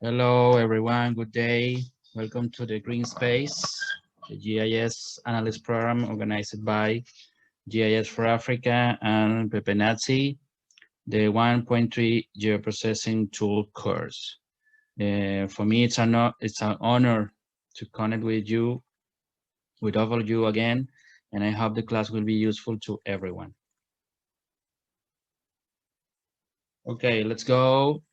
Hello, everyone. Good day. Welcome to the Green Space, the GIS Analyst program organized by GIS for Africa and Pepenazi, the 1.3 Geoprocessing Tool course. For me, it's an honor to connect with all of you again, and I hope the class will be useful to everyone. Okay, let's go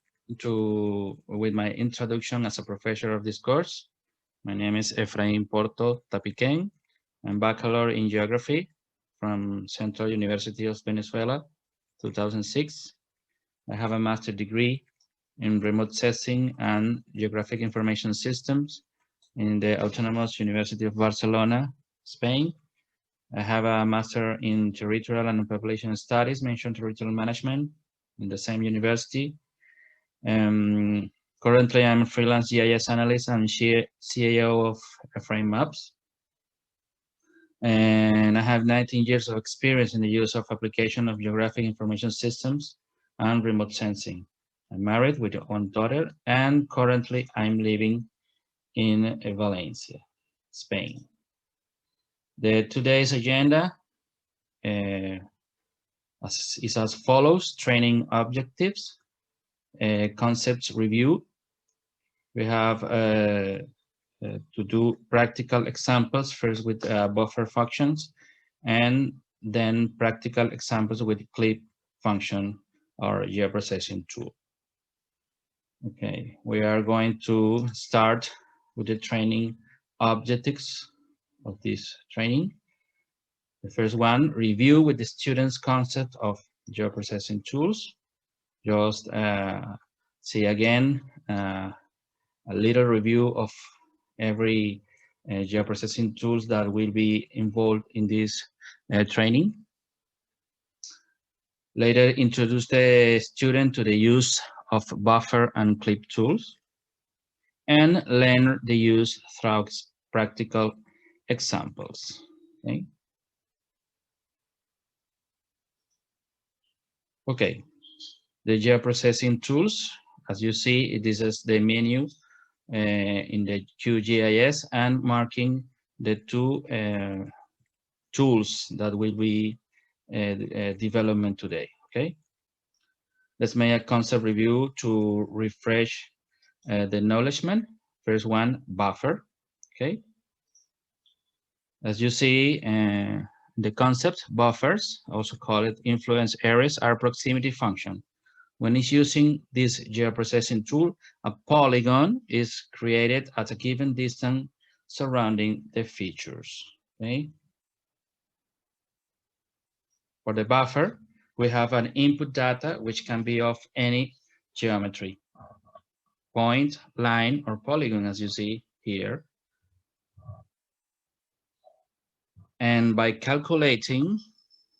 with my introduction as a professor of this course. My name is Efrain Porto Tapiquen. I'm Bachelor in Geography from Central University of Venezuela, 2006. I have a master degree in Remote Sensing and Geographic Information Systems in the Autonomous University of Barcelona, Spain. I have a master in Territorial and Population Studies, mentioned Territorial Management in the same university. Currently, I'm a freelance GIS analyst and CAO of EfrainMaps. And I have 19 years of experience in the use of application of geographic information systems and remote sensing. I'm married with one daughter, and currently I'm living in Valencia, Spain. Today's agenda is as follows: training objectives, concepts review. We have to do practical examples, first with buffer functions, and then practical examples with clip function or geoprocessing tool. Okay, we are going to start with the training objectives of this training. The first one, review with the students concept of geoprocessing tools. Just see again a little review of every geoprocessing tools that will be involved in this training. Later, introduce the student to the use of buffer and clip tools, and learn the use through practical examples. Okay. Okay. The geoprocessing tools, as you see, this is the menu in the QGIS, and marking the two tools that will be development today. Okay, let's make a concept review to refresh the acknowledgement. First one, buffer. Okay, as you see, the concept buffers, also called influence areas, are proximity function. When it's using this geoprocessing tool, a polygon is created at a given distance surrounding the features. Okay. For the buffer, we have an input data which can be of any geometry, point, line, or polygon, as you see here. And by calculating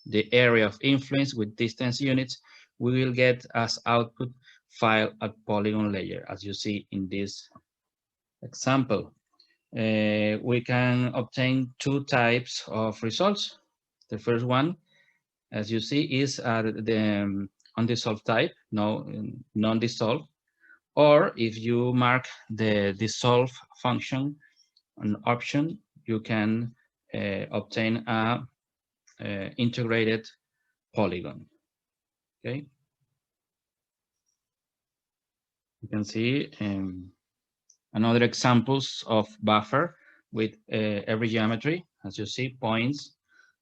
the area of influence with distance units, we will get as output file a polygon layer, as you see in this example. We can obtain two types of results. The first one, as you see, is the undissolved type, non-dissolved. Or if you mark the dissolve function, an option, you can obtain a integrated polygon. Okay, you can see another examples of buffer with every geometry, as you see, points,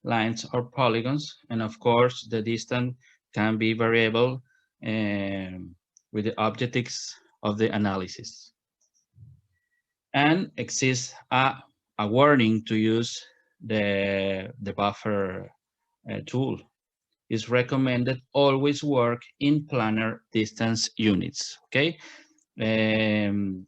lines, or polygons, and of course the distance can be variable with the objectives of the analysis. And exists a warning to use the buffer tool. Is recommended always work in planar distance units. Okay, when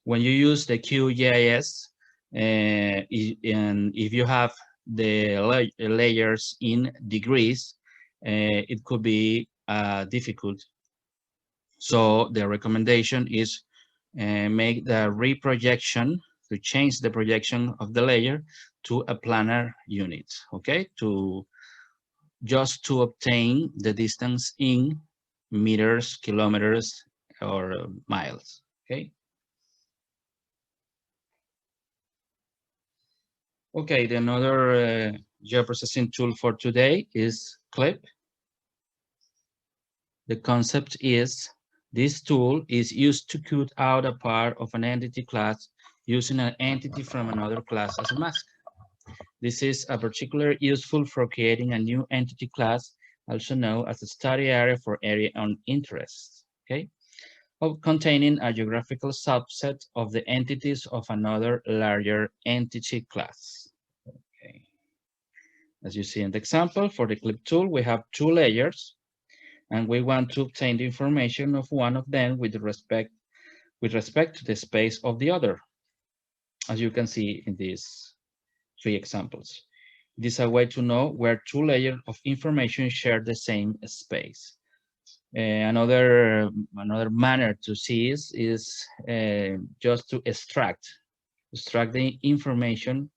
you use the QGIS, and if you have the layers in degrees, it could be difficult. So the recommendation is make the reprojection, to change the projection of the layer to a planar unit, okay, just to obtain the distance in meters, kilometers, or miles. okay? Okay, the another geoprocessing tool for today is Clip. The concept is this tool is used to cut out a part of an entity class using an entity from another class as a mask. This is particularly useful for creating a new entity class, also known as a study area for area of interest, okay? Of containing a geographical subset of the entities of another larger entity class. Okay. As you see in the example, for the clip tool, we have two layers, and we want to obtain the information of one of them with respect to the space of the other, as you can see in these three examples. It is a way to know where two layers of information share the same space. Another manner to see is just to extract the information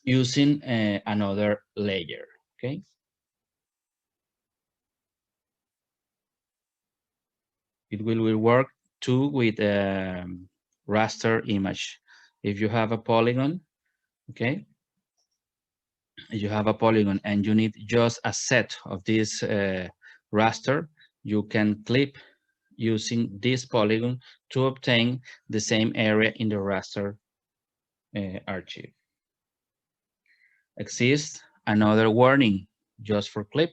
using another layer, okay? It will work too with raster image. If you have a polygon, okay? You have a polygon and you need just a set of this raster, you can clip using this polygon to obtain the same area in the raster archive. Exists another warning just for clip.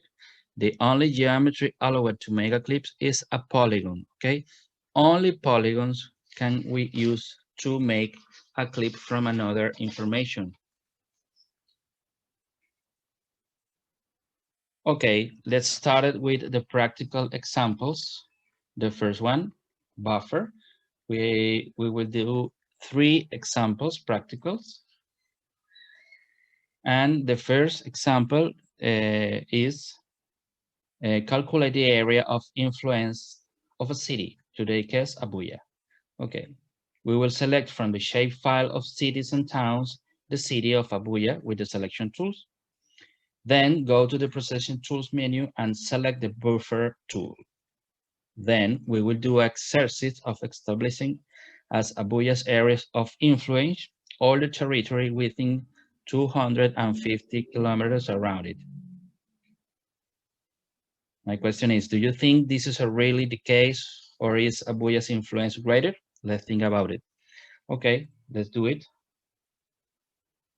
The only geometry allowed to make a clip is a polygon, okay? Only polygons can we use to make a clip from another information. Okay, let's start with the practical examples. The first one, buffer. We will do 3 examples, practicals. And the first example is calculate the area of influence of a city, today case Abuja. Okay, we will select from the shapefile of cities and towns the city of Abuja with the selection tools. Then go to the processing tools menu and select the buffer tool. Then we will do exercise of establishing as Abuja's areas of influence all the territory within 250 kilometers around it. My question is, do you think this is really the case, or is Abuja's influence greater? Let's think about it. Okay, let's do it.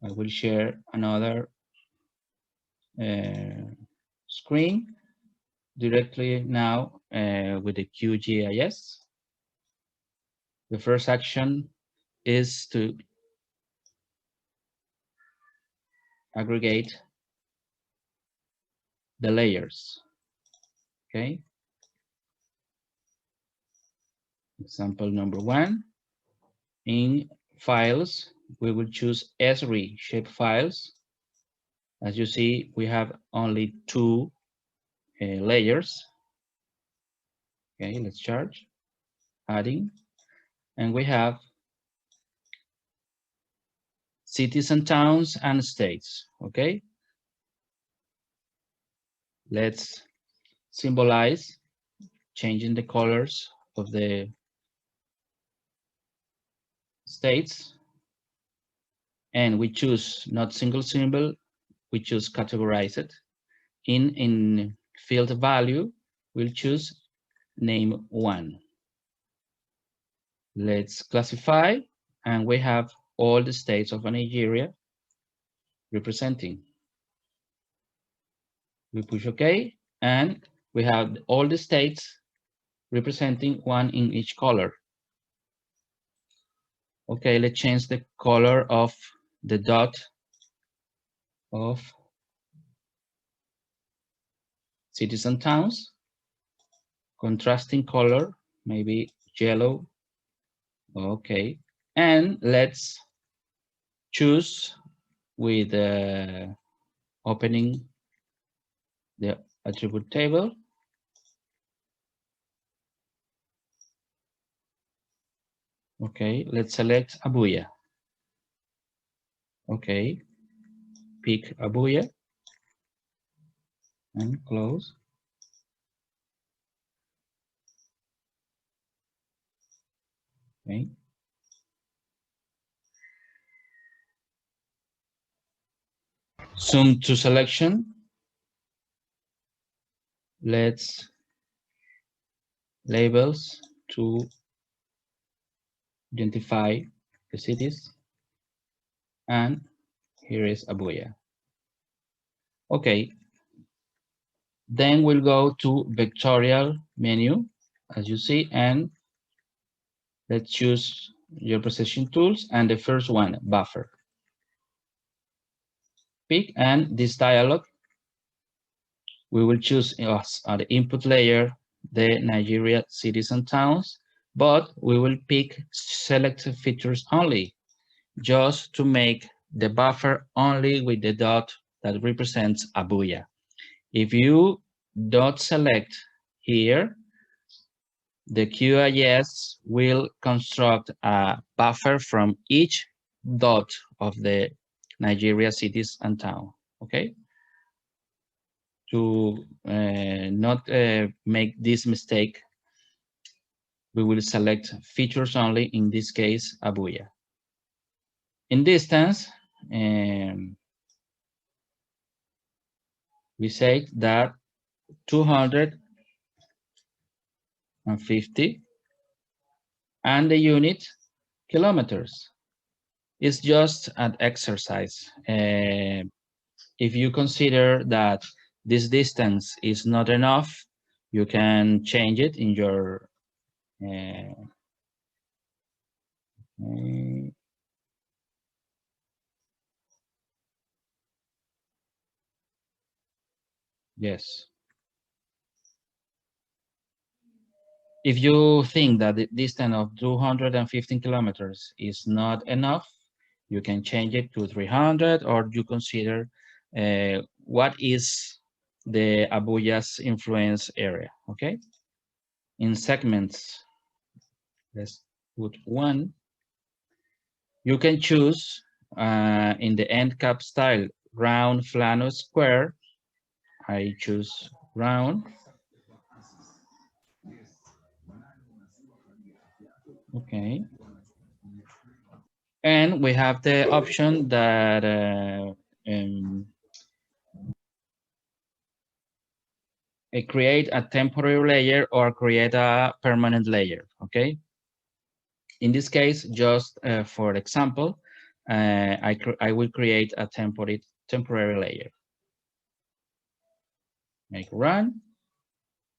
I will share another screen directly now with the QGIS. The first action is to aggregate the layers. Okay. Example number 1. In files, we will choose Esri shape files. As you see, we have only 2 layers. Okay, let's charge, adding, and we have cities and towns and states. Okay, let's symbolize changing the colors of the states, and we choose not single symbol, we choose categorize it. In field value, we'll choose name 1. Let's classify, and we have all the states of Nigeria representing. We push OK, and we have all the states representing 1 in each color. Okay, let's change the color of the dot of cities and towns. Contrasting color, maybe yellow. Okay, and let's choose with opening the attribute table. Okay, let's select Abuja. Okay, pick Abuja and close. Okay. Zoom to selection. Let's labels to identify the cities. And here is Abuya. Okay. Then we'll go to vectorial menu, as you see, and let's choose your precision tools. And the first one, buffer. Pick, and this dialog, we will choose as the input layer the Nigeria cities and towns, but we will pick select features only, just to make the buffer only with the dot that represents Abuya. If you dot select here, the QGIS will construct a buffer from each dot of the Nigeria cities and town, okay? To not make this mistake, we will select features only, in this case, Abuya. In distance, we say that 250, and the unit kilometers. It's just an exercise. If you consider that this distance is not enough, you can change it in your yes. If you think that the distance of 215 kilometers is not enough, you can change it to 300, or you consider what is the Abuya's influence area, okay? In segments, let's put 1. You can choose in the end cap style, round, plano, square. I choose round. Okay. And we have the option that create a temporary layer or create a permanent layer, okay? In this case, just for example, I will create a temporary layer. Make run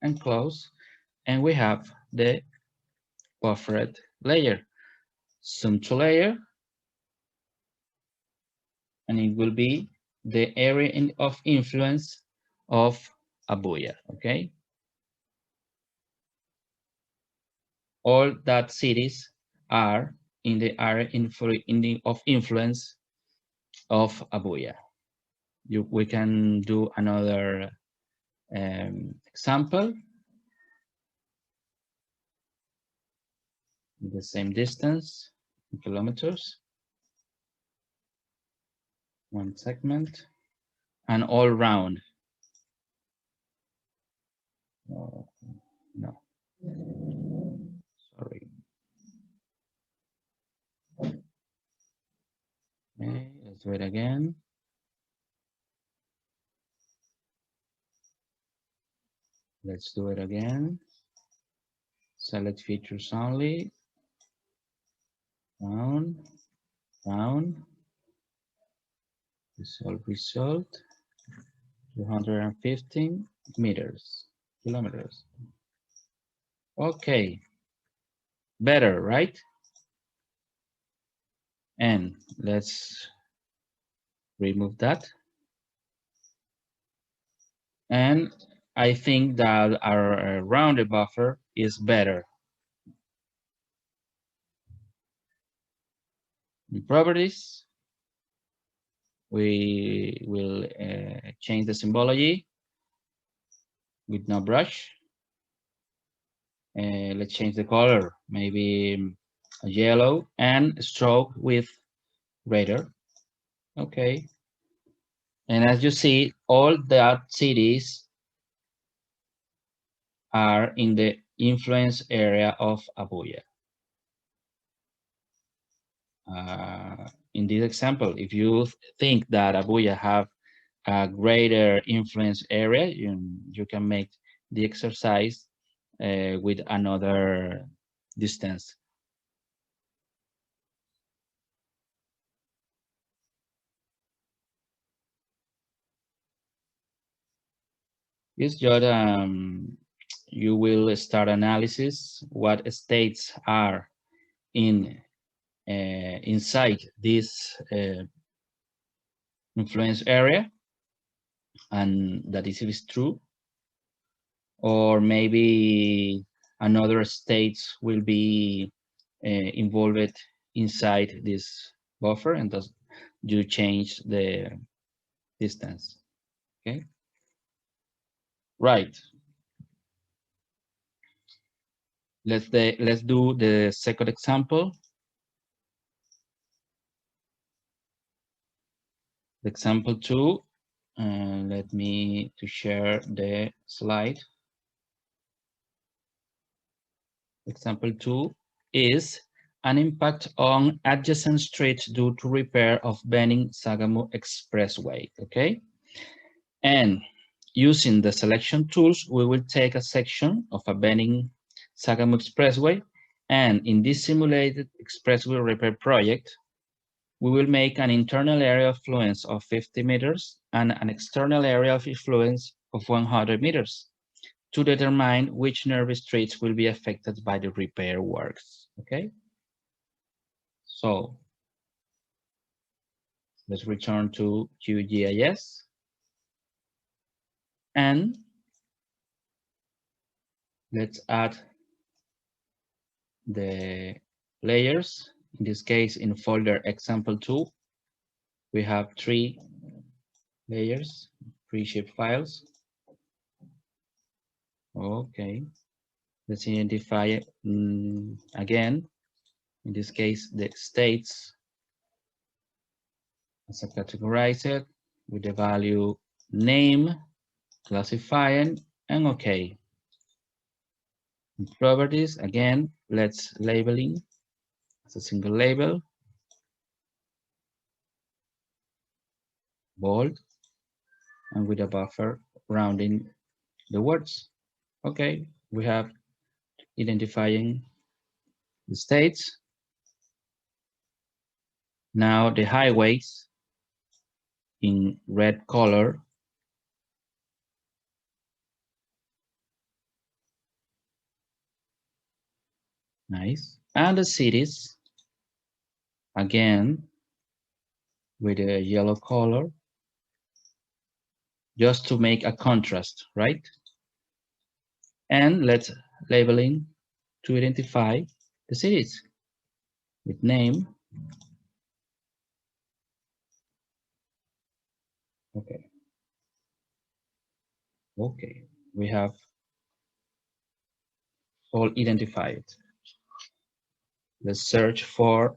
and close, and we have the buffered layer. Zoom to layer, and it will be the area of influence of Abuya, okay? All that cities are in the area of influence of Abuya. We can do another example. The same distance in kilometers. One segment, and all round. Oh, no, sorry. Okay, let's do it again. Let's do it again. Select features only. Down, down. Result. 215 kilometers. Okay, better, right? And let's remove that. And I think that our rounded buffer is better. In properties, we will change the symbology with no brush. Let's change the color, maybe yellow, and stroke with radar. Okay. And as you see, all that cities are in the influence area of Abuya. In this example, if you think that Abuja have a greater influence area, you can make the exercise with another distance. It's just you will start analysis what states are inside this influence area, and that is true, or maybe another states will be involved inside this buffer, and thus you change the distance. Okay, right. Let's do the second example. Example 2. Let me to share the slide. Example 2 is an impact on adjacent streets due to repair of Benin-Sagamu Expressway, okay? And using the selection tools, we will take a section of a Benin-Sagamu Expressway, and in this simulated expressway repair project, we will make an internal area of influence of 50 meters and an external area of influence of 100 meters to determine which nervous streets will be affected by the repair works, okay? So let's return to QGIS and let's add the layers. In this case, in folder example 2, we have 3 layers, 3 shape files. Okay, let's identify again, in this case, the states as a categorizer with the value name, classifying, and okay. In properties, again, let's labeling as a single label, bold, and with a buffer rounding the words. Okay, we have identifying the states. Now the highways in red color. Nice. And the cities, again, with a yellow color, just to make a contrast, right? And let's labeling to identify the cities with name. Okay. Okay, we have all identified. Let's search for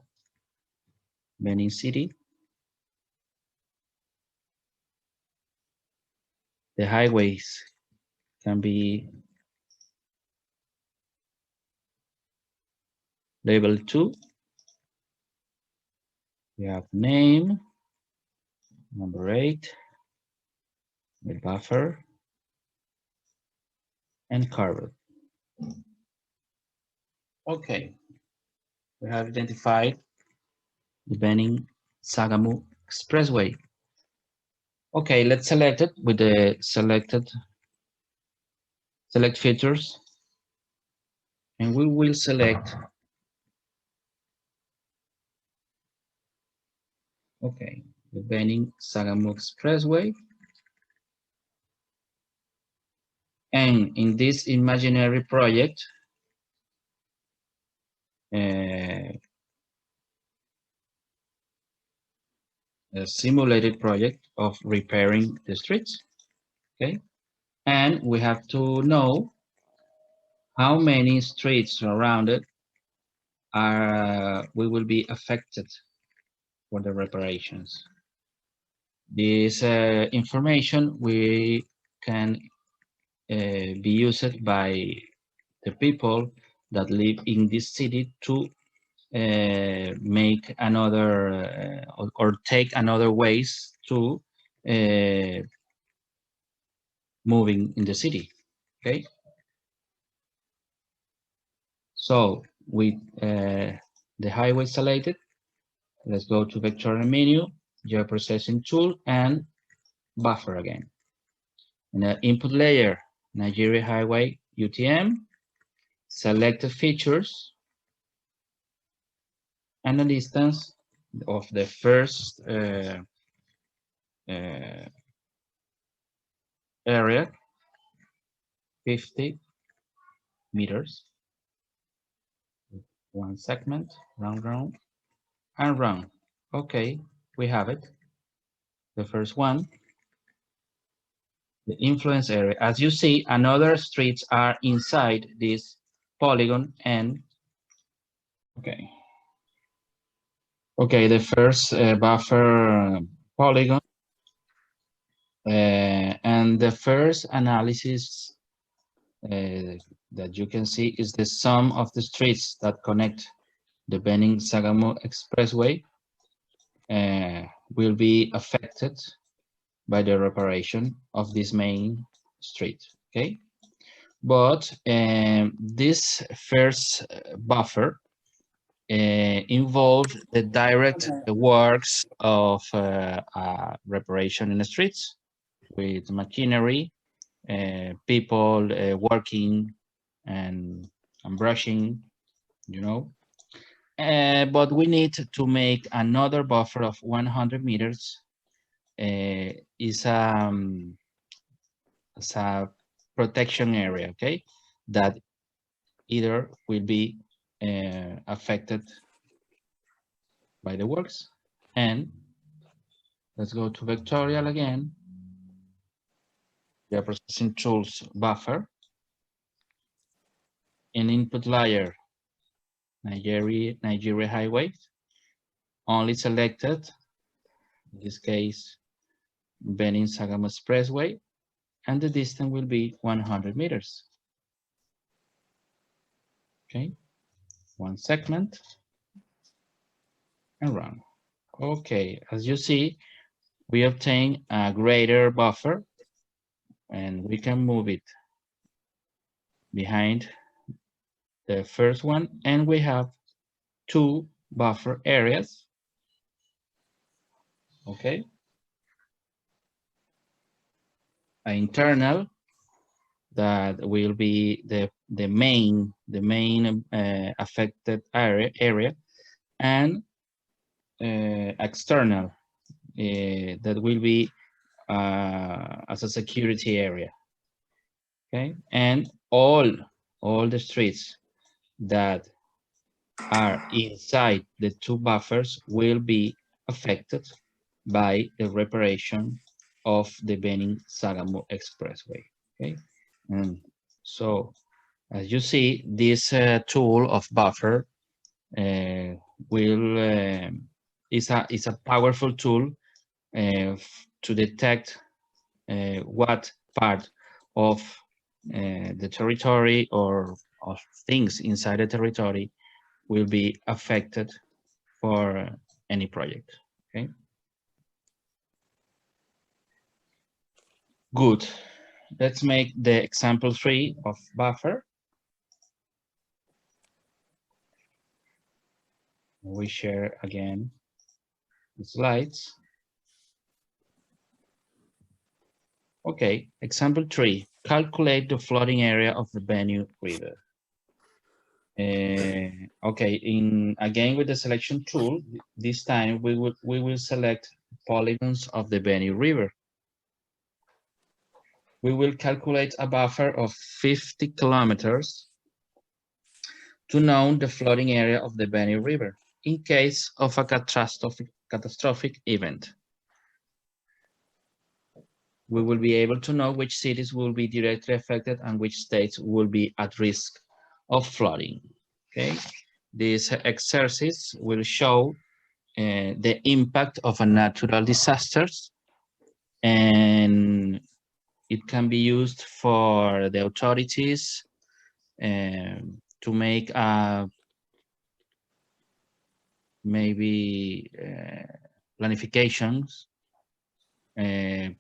Benin City. The highways can be labeled 2. We have name, number 8, with buffer, and curve. Okay, we have identified the Benin-Sagamu Expressway. Okay, let's select it with the select features, and we will select, okay, the Benin-Sagamu Expressway. And in this imaginary project, a simulated project of repairing the streets, okay? And we have to know how many streets around it will be affected for the reparations. This information we can be used by the people that live in this city to make another or take another ways to moving in the city. Okay. So with the highway selected, let's go to vectorial menu, geoprocessing tool, and buffer again. In the input layer, Nigeria Highway UTM, selected features, and the distance of the first area, 50 meters. One segment, round, and run. Okay, we have it. The first one, the influence area. As you see, another streets are inside this polygon, and okay. Okay, the first buffer polygon, and the first analysis that you can see is the sum of the streets that connect the Benin-Sagamu Expressway will be affected by the reparation of this main street. Okay, but this first buffer involved the direct works of reparation in the streets with machinery, people working and brushing, you know. But we need to make another buffer of 100 meters. Is a protection area, okay, that either will be affected by the works. And let's go to vectorial again, the processing tools buffer, in input layer, Nigeria Highway, only selected, in this case, Benin-Sagamu Expressway, and the distance will be 100 meters. Okay, one segment, and run. Okay, as you see, we obtain a greater buffer, and we can move it behind the first one, and we have two buffer areas. Okay, an internal that will be the main affected area, and external that will be as a security area. Okay, and all the streets that are inside the two buffers will be affected by the reparation of the Benin-Sagamu Expressway. Okay, and so as you see, this tool of buffer is a powerful tool to detect what part of the territory or of things inside the territory will be affected for any project. Okay. Good. Let's make the example 3 of buffer. We share again the slides. Okay, example 3. Calculate the flooding area of the Benue River. Okay, again with the selection tool, this time we will select polygons of the Benue River. We will calculate a buffer of 50 kilometers to know the flooding area of the Benue River in case of a catastrophic event. We will be able to know which cities will be directly affected and which states will be at risk of flooding. Okay, this exercise will show the impact of a natural disasters, and it can be used for the authorities to make a maybe planifications and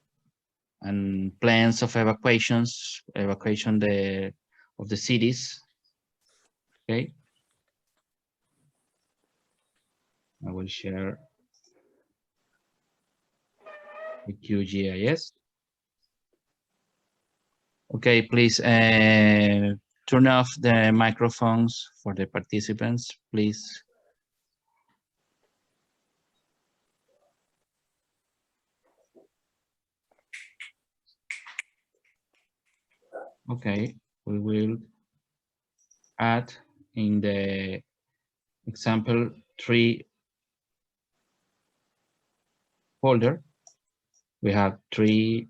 plans of evacuation of the cities. Okay. I will share the QGIS. Okay, please turn off the microphones for the participants, please. Okay, we will add in the example 3 folder. We have 3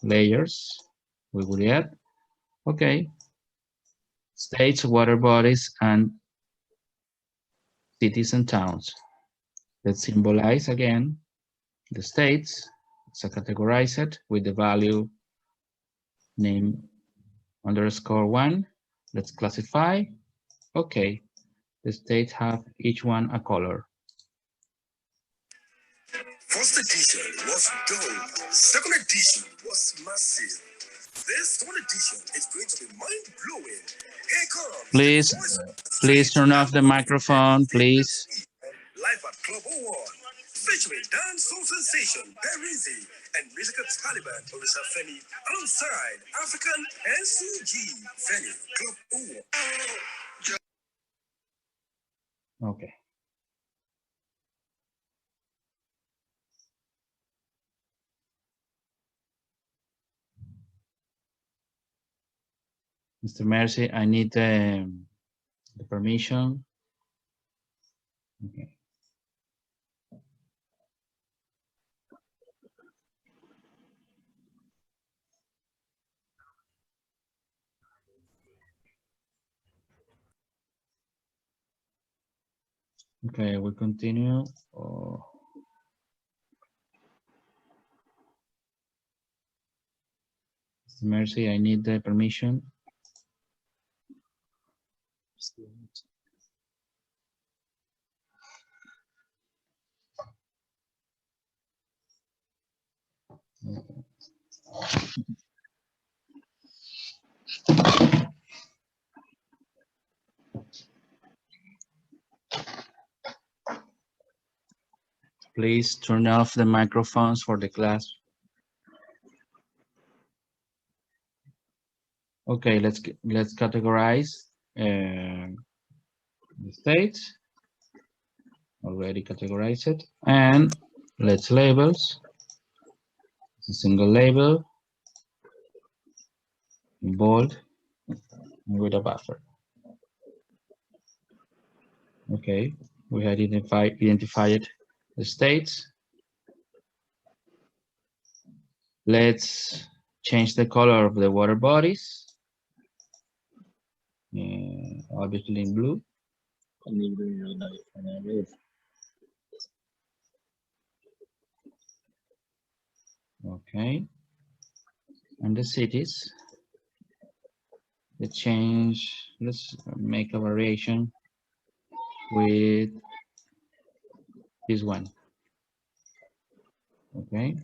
layers. We will add, okay, states, water bodies, and cities and towns. Let's symbolize again the states. So categorize it with the value name _1. Let's classify. Okay, the states have each one a color. First edition was dope. Second edition was massive. This third edition is going to be mind-blowing. Here comes Please turn off the microphone, please. Live at Club 01, featuring dancehall sensation Pepenazi and musical Taliban Orisa Feni alongside African NCG Feni Club 01. Okay. Mr. Mercy, I need the permission. Okay. Okay, we continue. Oh. Mr. Mercy, I need the permission. Please turn off the microphones for the class. Okay, let's categorize the states. Already categorized, and let's labels. A single label, in bold, and with a buffer. Okay, we had identified the states. Let's change the color of the water bodies. Obviously in blue. Okay, and the cities. Let's make a variation with this one. Okay.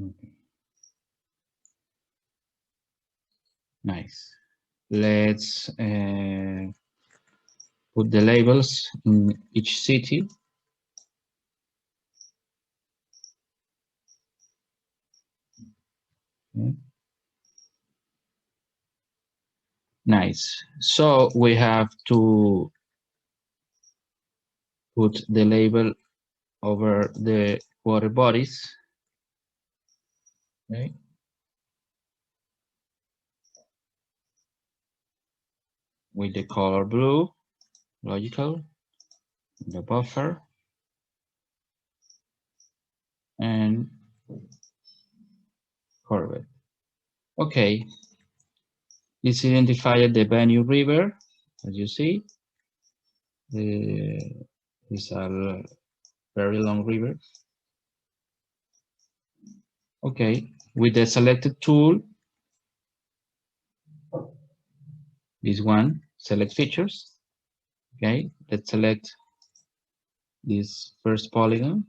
Okay. Nice. Let's put the labels in each city. Okay. Nice. So we have to put the label over the water bodies. Okay. With the color blue, logical, the buffer, and curved. Okay. It's identified the Benue River, as you see. The It's a very long river. Okay, with the selected tool, this one, select features. Okay, let's select this first polygon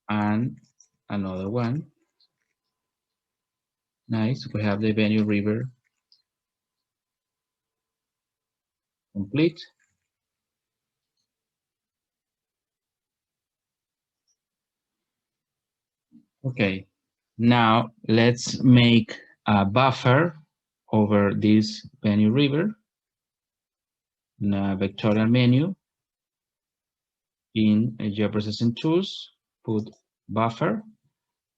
and another one. Nice, we have the Benue River complete. Okay, now let's make a buffer over this Benue River in a vectorial menu in geoprocessing tools, put buffer,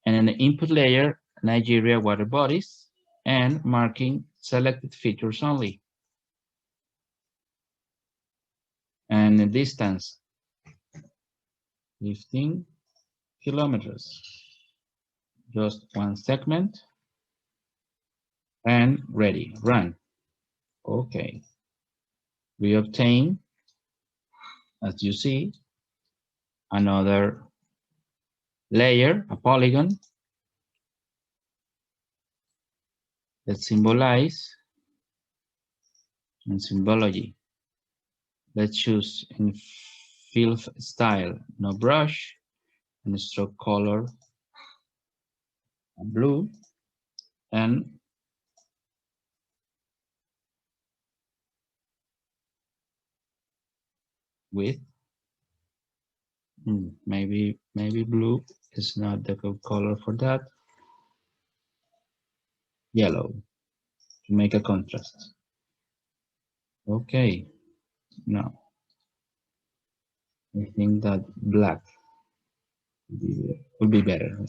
and in the input layer, Nigeria water bodies, and marking selected features only. And the distance, 15 kilometers. Just one segment, and ready, run. Okay. We obtain, as you see, another layer, a polygon, that symbolize and symbology. Let's choose in fill style, no brush, and stroke color blue, and with maybe blue is not the good color for that. Yellow to make a contrast. Okay, now I think that black would be better.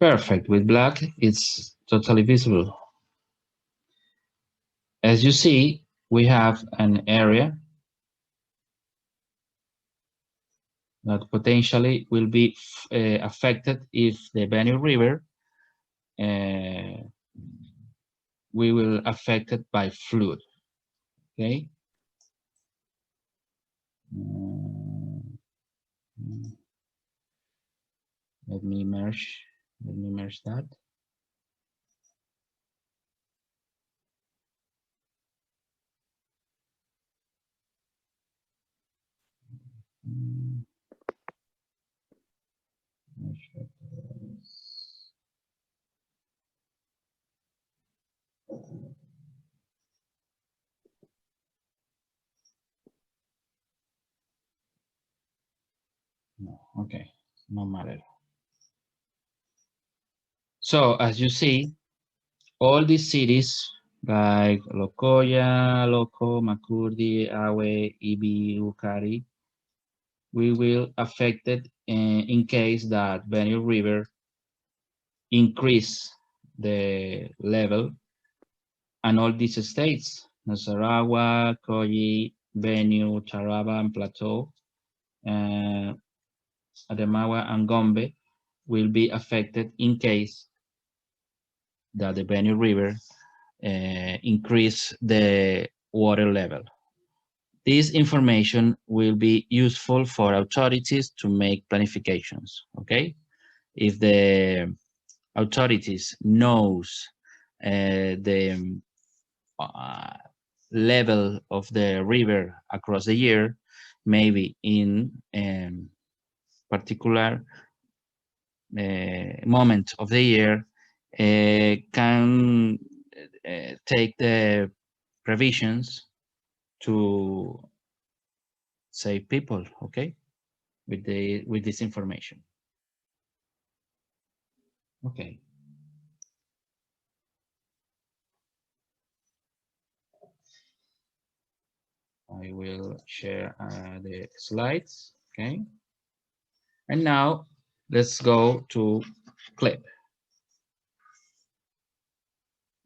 Perfect. With black, it's totally visible. As you see, we have an area that potentially will be affected if the Benue River we will affected by flood. Okay. Let me merge that. No, okay, no matter. So as you see, all these cities like Lokoja, Loko, Makurdi, Awe, Ibi, Ukari, we will affected in case that Benue River increase the level, and all these states, Nasarawa, Koyi, Benue, Taraba, and Plateau, Adamawa, and Gombe will be affected in case that the Benue River increase the water level. This information will be useful for authorities to make planifications, okay? If the authorities knows the level of the river across the year, maybe in particular moment of the year, can take the provisions to save people, okay, with this information. Okay. I will share the slides, okay? And now let's go to clip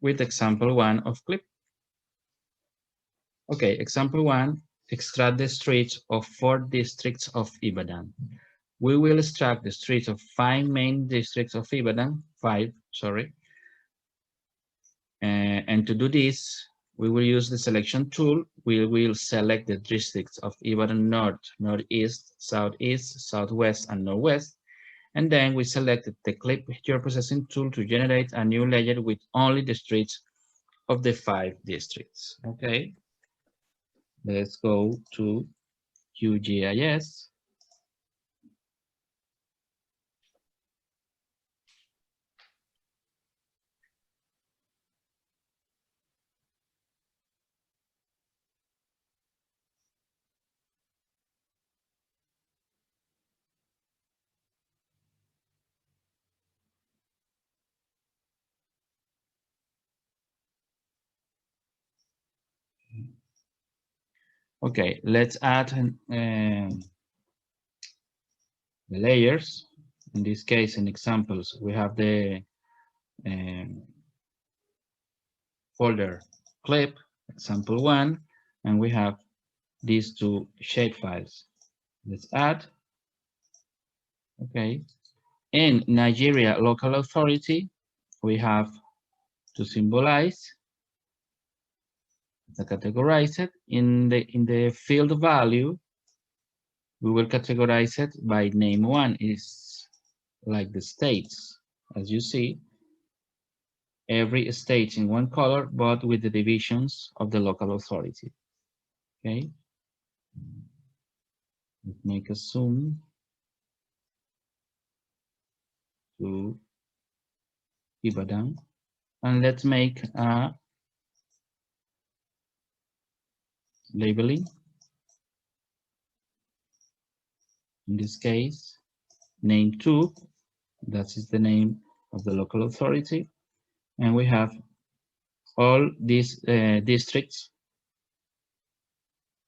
with example 1 of clip. Okay, example 1, extract the streets of 4 districts of Ibadan. We will extract the streets of 5 main districts of Ibadan, 5, sorry. And to do this, we will use the selection tool. We will select the districts of Ibadan North, Northeast, Southeast, Southwest, and Northwest. And then we selected the Clip Geoprocessing tool to generate a new layer with only the streets of the 5 districts. Okay, let's go to QGIS. Okay, let's add the layers. In this case, in examples, we have the folder clip, example 1, and we have these 2 shapefiles. Let's add. Okay. In Nigeria local authority, we have to symbolize the categorize it in the field value. We will categorize it by name 1 is like the states. As you see, every state in one color, but with the divisions of the local authority. Okay. Let's make a zoom to Ibadan, and let's make a labeling. In this case, name 2, that is the name of the local authority. And we have all these districts,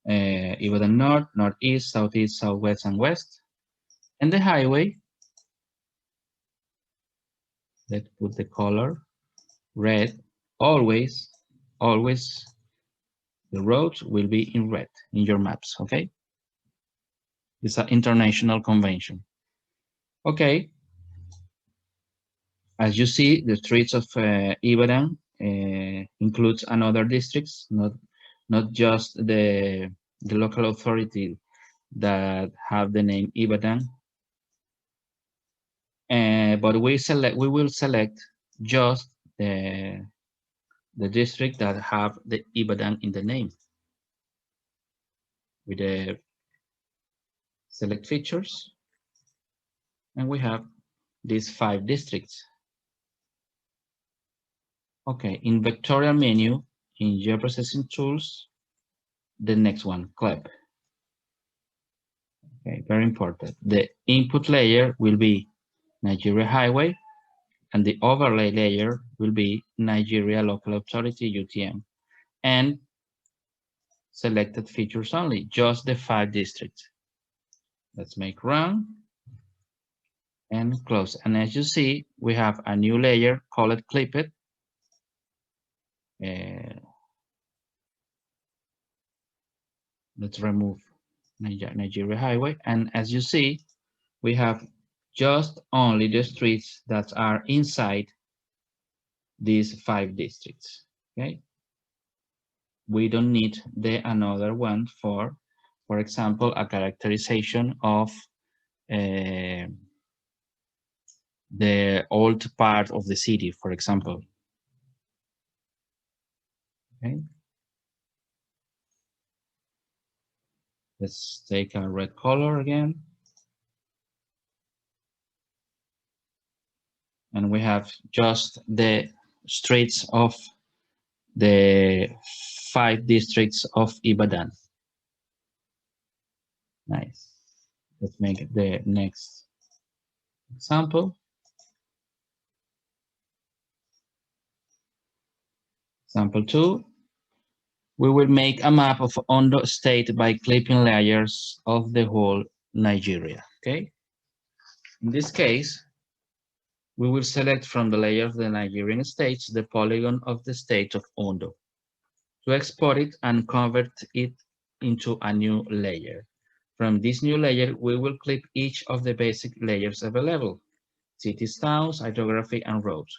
Ibadan North, Northeast, Southeast, Southwest, and West. And the highway, let's put the color red. Always the roads will be in red in your maps, okay? It's an international convention. Okay. As you see, the streets of Ibadan includes another districts, not just the local authority that have the name Ibadan. But we will select just the district that have the Ibadan in the name. With the select features, and we have these 5 districts. Okay, in vectorial menu, in geoprocessing tools, the next one, CLEP. Okay, very important. The input layer will be Nigeria Highway, and the overlay layer will be Nigeria Local Authority, UTM. And selected features only, just the 5 districts. Let's make run and close. And as you see, we have a new layer called Clipped. Let's remove Nigeria Highway. And as you see, we have just only the streets that are inside these 5 districts. Okay. We don't need the another one for example, a characterization of the old part of the city, for example. Okay. Let's take a red color again. And we have just the streets of the 5 districts of Ibadan. Nice. Let's make the next example. Example 2. We will make a map of Ondo State by clipping layers of the whole Nigeria. Okay. In this case, we will select from the layer of the Nigerian states the polygon of the state of Ondo to export it and convert it into a new layer. From this new layer, we will clip each of the basic layers available: cities, towns, hydrography, and roads.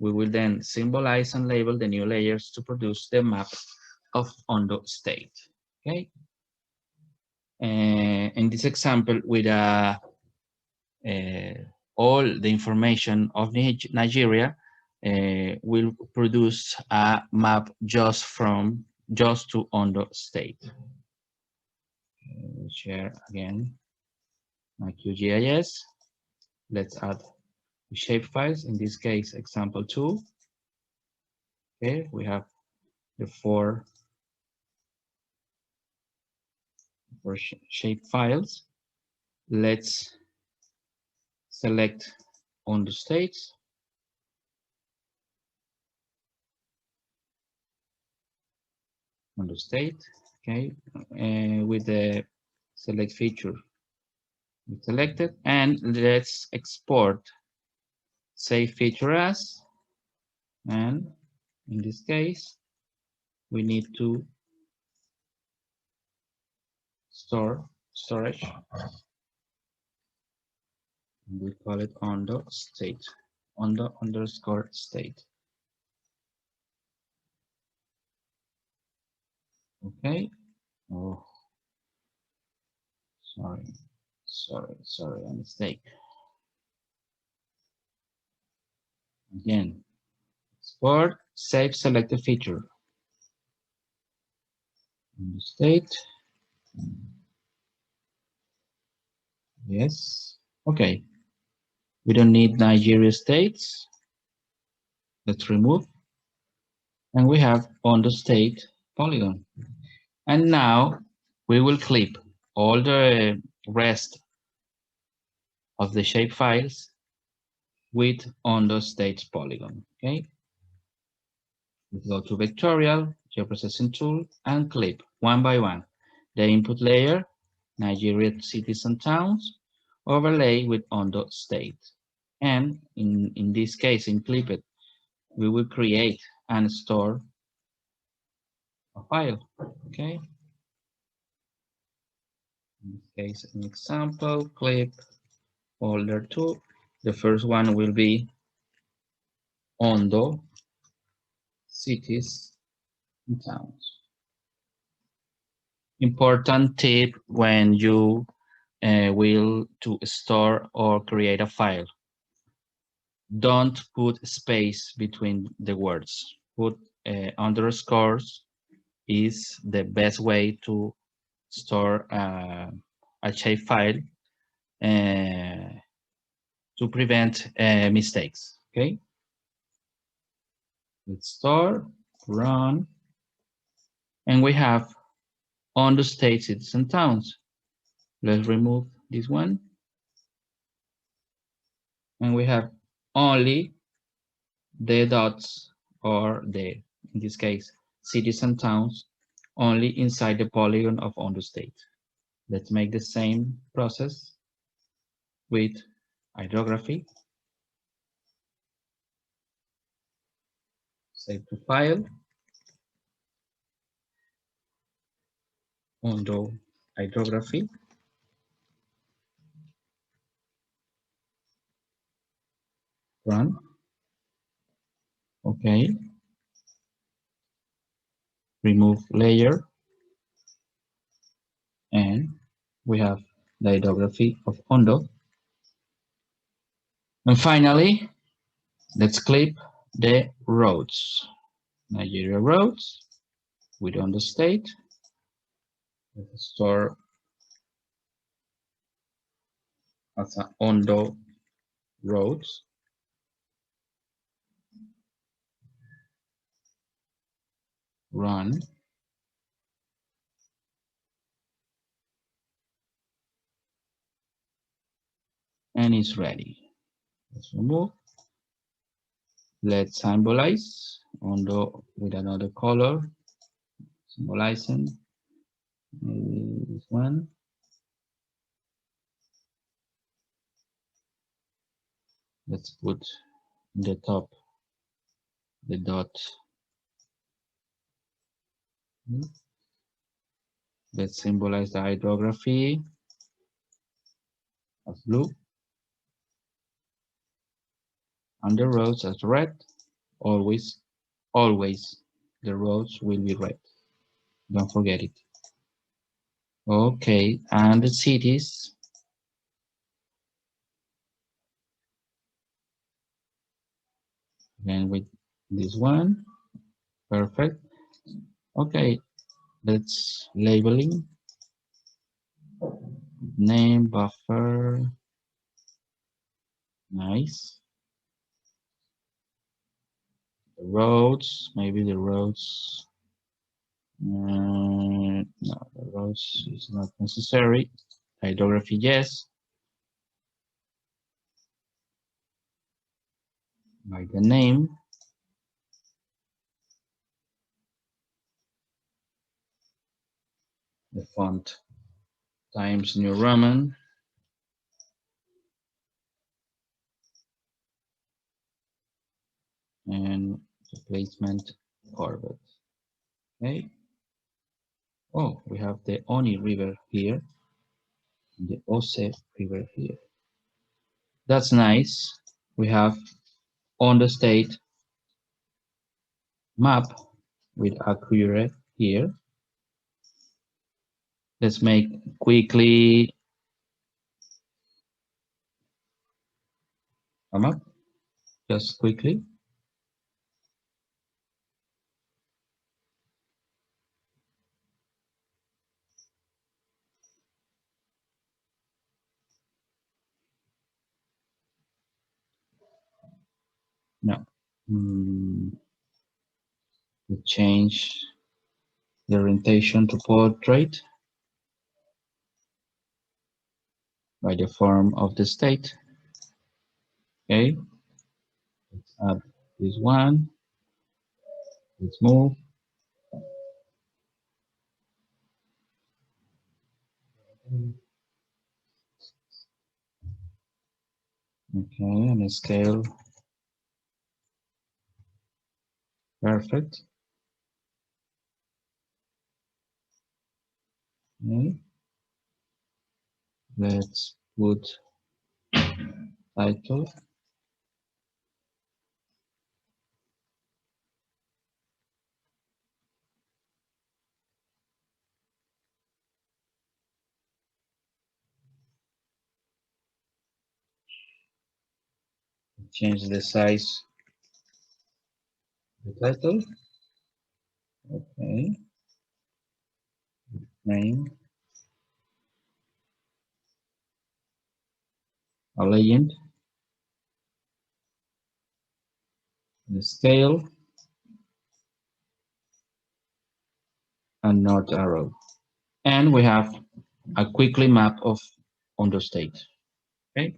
We will then symbolize and label the new layers to produce the map of Ondo state. Okay. In this example, with all the information of Nigeria, will produce a map just to Ondo state. Share again my QGIS. Let's add the shapefiles. In this case, example 2. Okay, we have the four shape files. Let's select Ondo states. Ondo state, okay, with the select feature selected, and let's export save feature as, and in this case we need to storage. We call it Ondo state, Ondo underscore state. Okay. Oh, sorry, a mistake. Again, export save selected feature. Ondo state. Yes. Okay. We don't need Nigeria states. Let's remove. And we have Ondo state polygon. And now we will clip all the rest of the shape files with Ondo state polygon. Okay. Let's go to vectorial, geoprocessing tool, and clip one by one. The input layer, Nigeria cities and towns, overlay with Ondo state. And in this case, in Clipped, we will create and store a file. Okay. In this case, an example, clip folder 2. The first one will be Ondo cities and towns. Important tip when you will to store or create a file. Don't put space between the words. Put underscores is the best way to store a shape file to prevent mistakes. Okay. Let's store, run, and we have Ondo state, cities, and towns. Let's remove this one. And we have only the dots, or in this case, cities and towns, only inside the polygon of Ondo state. Let's make the same process with hydrography. Save to file. Ondo hydrography. Run. Okay. Remove layer. And we have the hydrography of Ondo. And finally, let's clip the roads. Nigeria roads with Ondo state. Let's store as a Ondo roads. Run. And it's ready. Let's remove. Let's symbolize Ondo with another color. Symbolizing. Maybe this one. Let's put in the top the dot. Let's symbolize the hydrography as blue, and the roads as red. Always, always, the roads will be red. Don't forget it. Okay, and the cities. Then with this one, perfect. Okay, let's labeling, name, buffer, nice. The roads, maybe the roads, no, the roads is not necessary. Hydrography, yes. By the name. The font, Times New Roman. And the placement orbit. Okay. Oh, we have the Oni River here, and the Ose River here. That's nice. We have on the state map with accurate here. Let's make quickly a map, just quickly. No. We change the orientation to portrait by the form of the state. Okay. Let's add this one. Let's move. Okay, and scale. Perfect. Okay. Let's put title. Change the size of the title. Okay. Name. A legend. The scale. And north arrow. And we have a quickly map of Ondo State. Okay.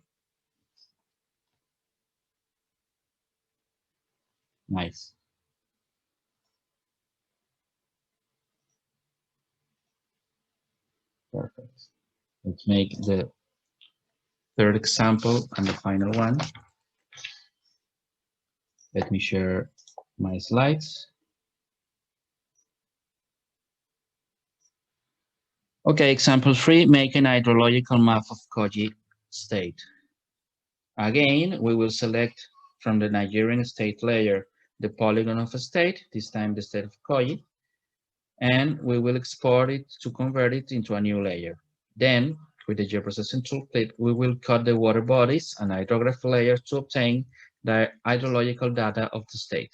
Nice. Perfect. Let's make the third example and the final one. Let me share my slides. Okay, example 3, make an hydrological map of Kojic state. Again, we will select from the Nigerian state layer the polygon of a state, this time the state of Kojic, and we will export it to convert it into a new layer. Then, with the geoprocessing toolkit, we will cut the water bodies and hydrography layers to obtain the hydrological data of the state.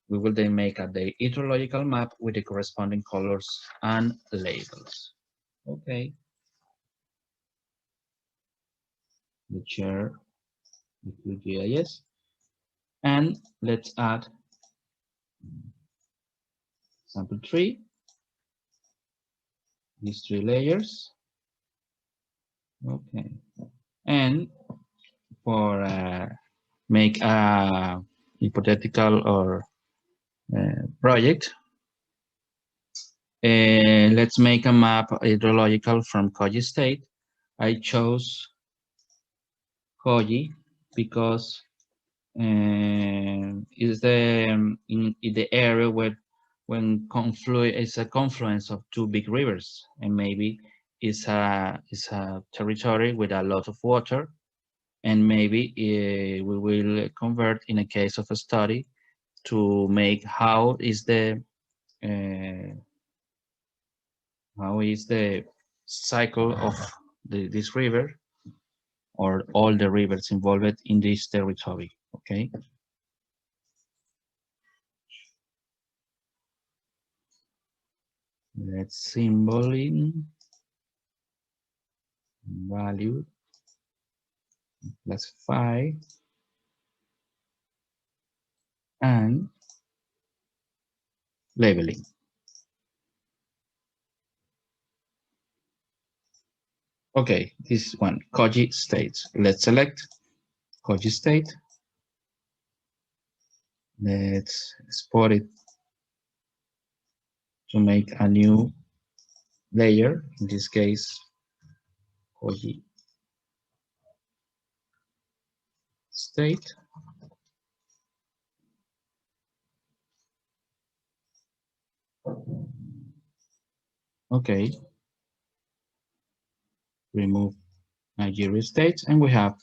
We will then make the hydrological map with the corresponding colors and labels. Okay. Let's share the QGIS. And let's add sample 3, these 3 layers. Okay. And for make a hypothetical or project, let's make a map hydrological from Kojic state. I chose Kojic because is the in the area where when it's a confluence of 2 big rivers, and maybe it's a territory with a lot of water, and maybe we will convert in a case of a study to make how is the cycle of this river or all the rivers involved in this territory. Okay. Let's symbol in value classify and labeling. Okay, this one, Kojic states. Let's select Kojic state. Let's export it to make a new layer. In this case, Kojic state. Okay, remove Nigeria state, and we have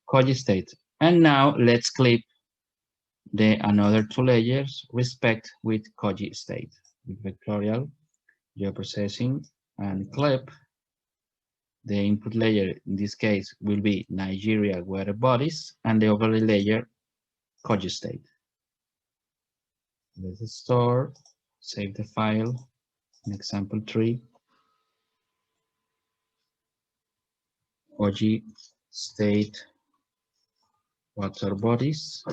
Kojic state. And now let's clip the another two layers respect with Kojic state with vectorial geoprocessing and clip. The input layer in this case will be Nigeria weather bodies and the overlay layer Kojic state. Let's store, save the file in example 3. Kojic state water bodies.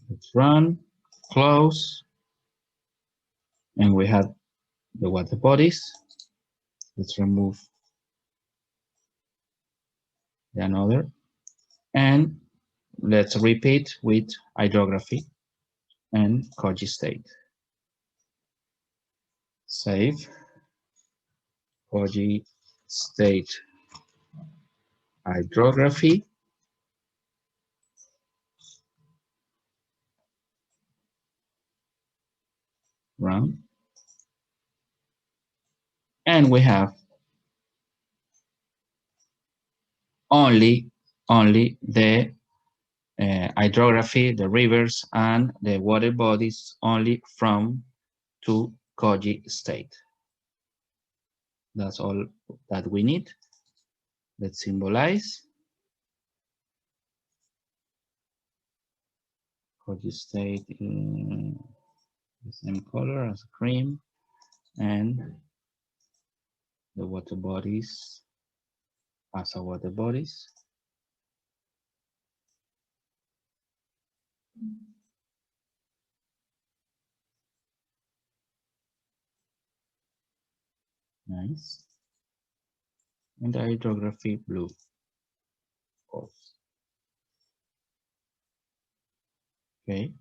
Let's run, close, and we have the water bodies. Let's remove the another, and let's repeat with hydrography and Kojic state. Save, Kojic state hydrography. Run. And we have only the hydrography, the rivers, and the water bodies only from to Kojic state. That's all that we need. Let's symbolize. Kojic state in the same color as cream, and the water bodies as a water bodies. Nice. And the hydrography blue, of course. Okay.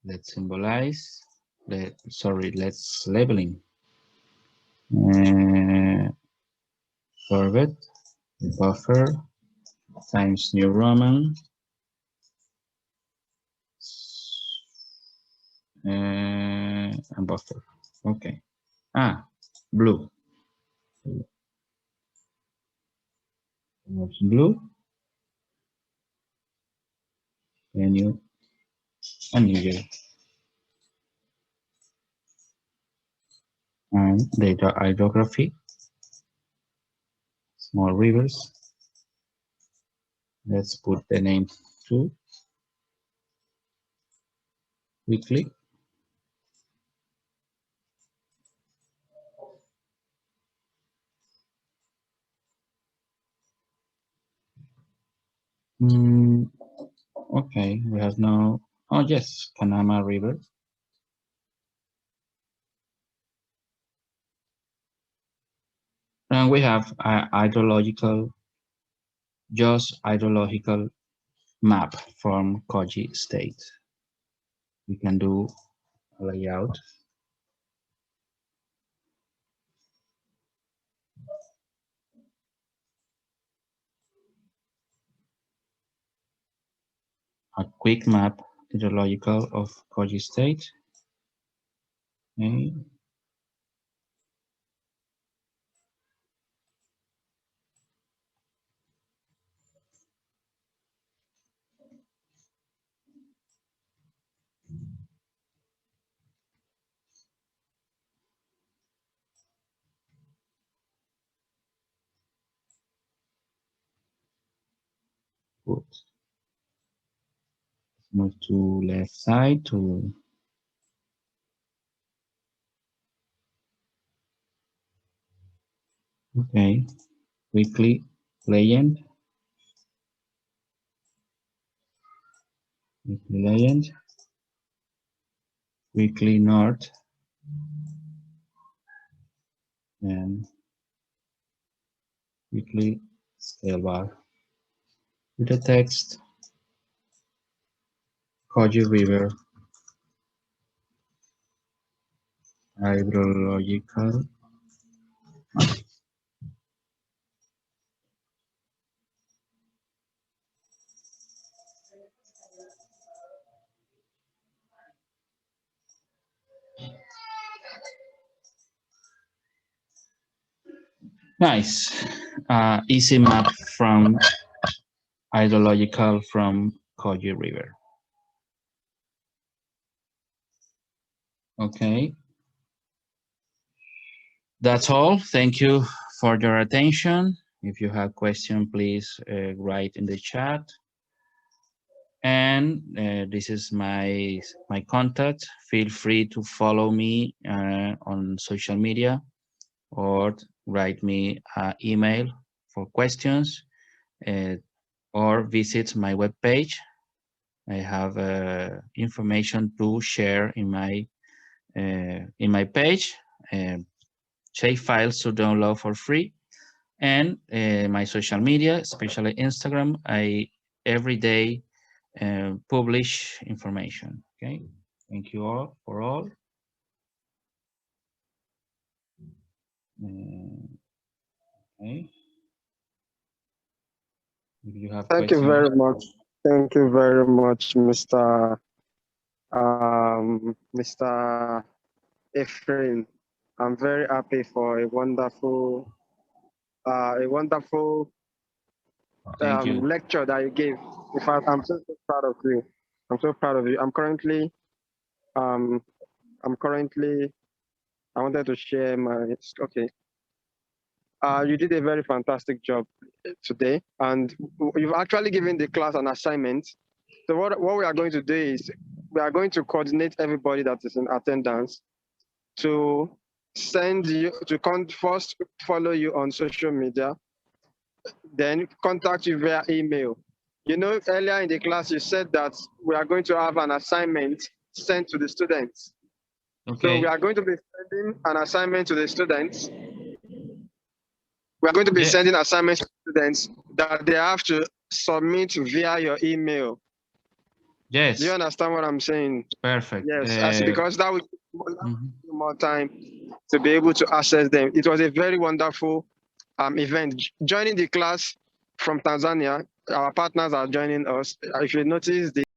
Let's symbolize. Let's labeling. Forward, buffer times New Roman and buffer. Okay. Blue. Blue. New and New Year. And data hydrography. Small rivers. Let's put the name to weekly. Okay, we have now, oh yes, Panama River. And we have a hydrological, just hydrological map from Kojic state. We can do a layout. A quick map hydrological of Kojic state. Okay. Good. Move to left side to okay. Weekly legend. Weekly legend. Weekly north. And weekly scale bar. With the text Kojic River Hydrological. Nice. Easy map from Hydrological from Kojic River. Okay. That's all. Thank you for your attention. If you have questions, please write in the chat. And this is my contact. Feel free to follow me on social media or write me an email for questions or visit my webpage. I have information to share in my page. Shape files to download for free, and my social media, especially Instagram. I every day publish information. Okay, thank you all for all. Okay. If you have Thank you very much. Thank you very much, Mr. Efrain. I'm very happy for a wonderful lecture that you gave. In fact, I'm so proud of you. I'm so proud of you. I wanted to share my, okay. You did a very fantastic job today, and you've actually given the class an assignment. So what we are going to do is we are going to coordinate everybody that is in attendance to send you to first follow you on social media, then contact you via email. You know, earlier in the class, you said that we are going to have an assignment sent to the students. Okay. So we are going to be sending an assignment to the students. We are going to be sending assignments to students that they have to submit via your email. Yes. Do you understand what I'm saying? Perfect. Yes, because that would give more time to be able to access them. It was a very wonderful event. Joining the class from Tanzania, our partners are joining us. If you notice, the